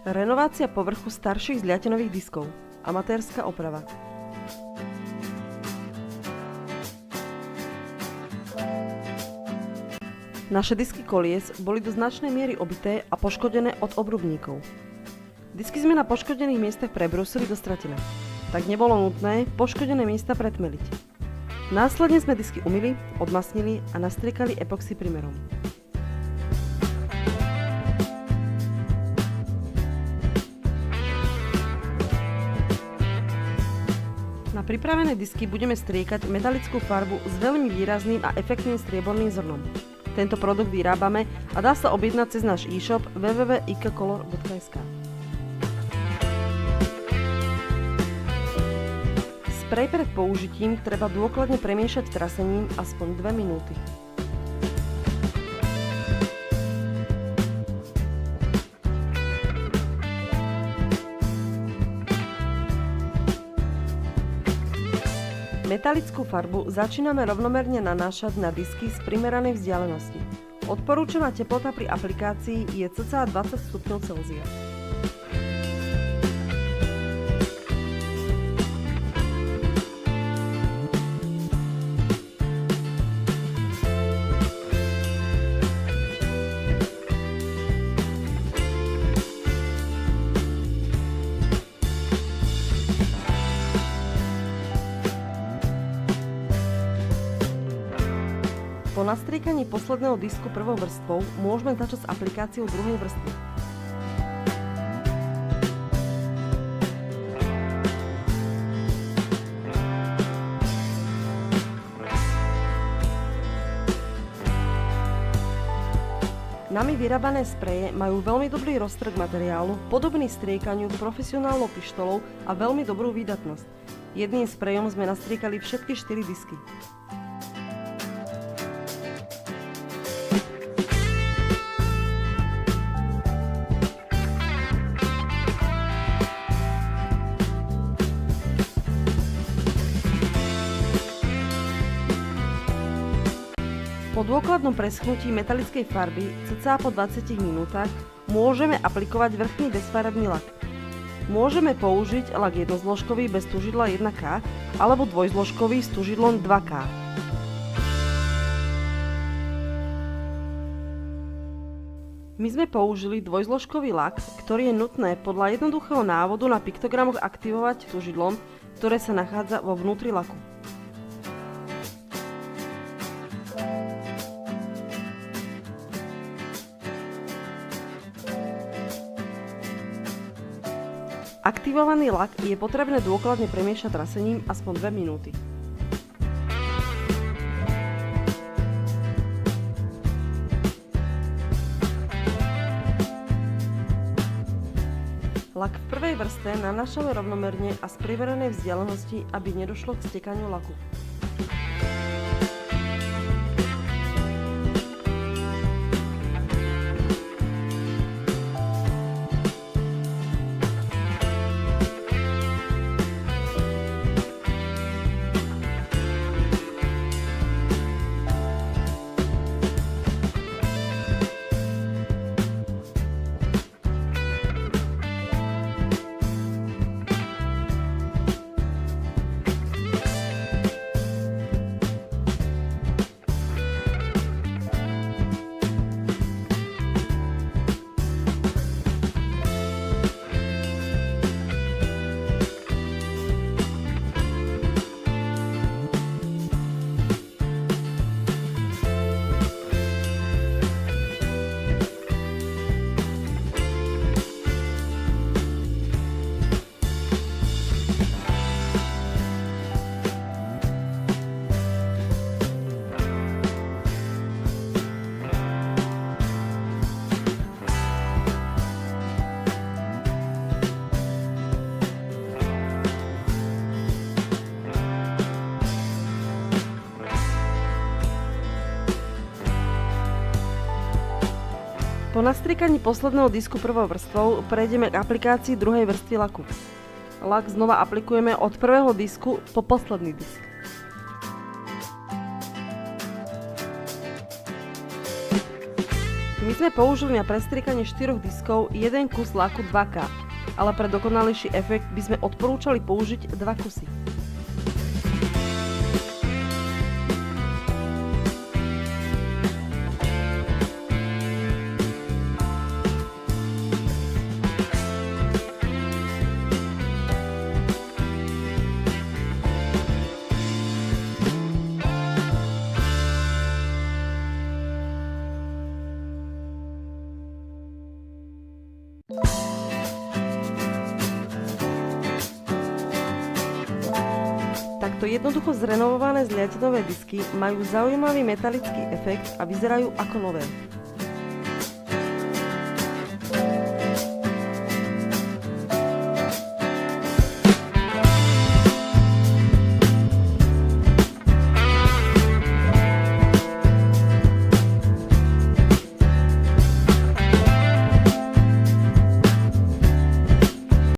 Renovácia povrchu starších zliatenových diskov. Amatérska oprava. Naše disky kolies boli do značnej miery obité a poškodené od obrubníkov. Disky sme na poškodených miestach prebrúsili do stratené. Tak nebolo nutné poškodené miesta pretmeliť. Následne sme disky umyli, odmasnili a nastriekali epoxy primerom. Na pripravené disky budeme striekať metalickú farbu s veľmi výrazným a efektným strieborným zrnom. Tento produkt vyrábame a dá sa objednať cez náš e-shop www.ikacolor.sk. Sprej pred použitím treba dôkladne premiešať trasením aspoň 2 minúty. Metalickú farbu začíname rovnomerne nanášať na disky z primeranej vzdialenosti. Odporúčaná teplota pri aplikácii je cca 20 stupňov Celzia. Po nastriekaní posledného disku prvou vrstvou môžeme začať s aplikáciou druhej vrstvy. Nami vyrábané spreje majú veľmi dobrý roztrh materiálu, podobný striekaniu profesionálnou pištolou a veľmi dobrú výdatnosť. Jedným sprejom sme nastriekali všetky 4 disky. Po dôkladnom preschnutí metalickej farby cca po 20 minútach môžeme aplikovať vrchný bezfarebný lak. Môžeme použiť lak jednozložkový bez tužidla 1K alebo dvojzložkový s tužidlom 2K. My sme použili dvojzložkový lak, ktorý je nutné podľa jednoduchého návodu na piktogramoch aktivovať tužidlom, ktoré sa nachádza vo vnútri laku. Aktivovaný lak je potrebné dôkladne premiešať trasením aspoň 2 minúty. Lak v prvej vrstve nanášame rovnomerne a z primeranej vzdialenosti, aby nedošlo k stekaniu laku. Po nastriekaní posledného disku prvou vrstvou prejdeme k aplikácii druhej vrstvy laku. Lak znova aplikujeme od prvého disku po posledný disk. My sme použili na prestriekanie 4 diskov jeden kus laku 2K, ale pre dokonalejší efekt by sme odporúčali použiť 2 kusy. Takto jednoducho zrenovované zliatinové disky majú zaujímavý metalický efekt a vyzerajú ako nové.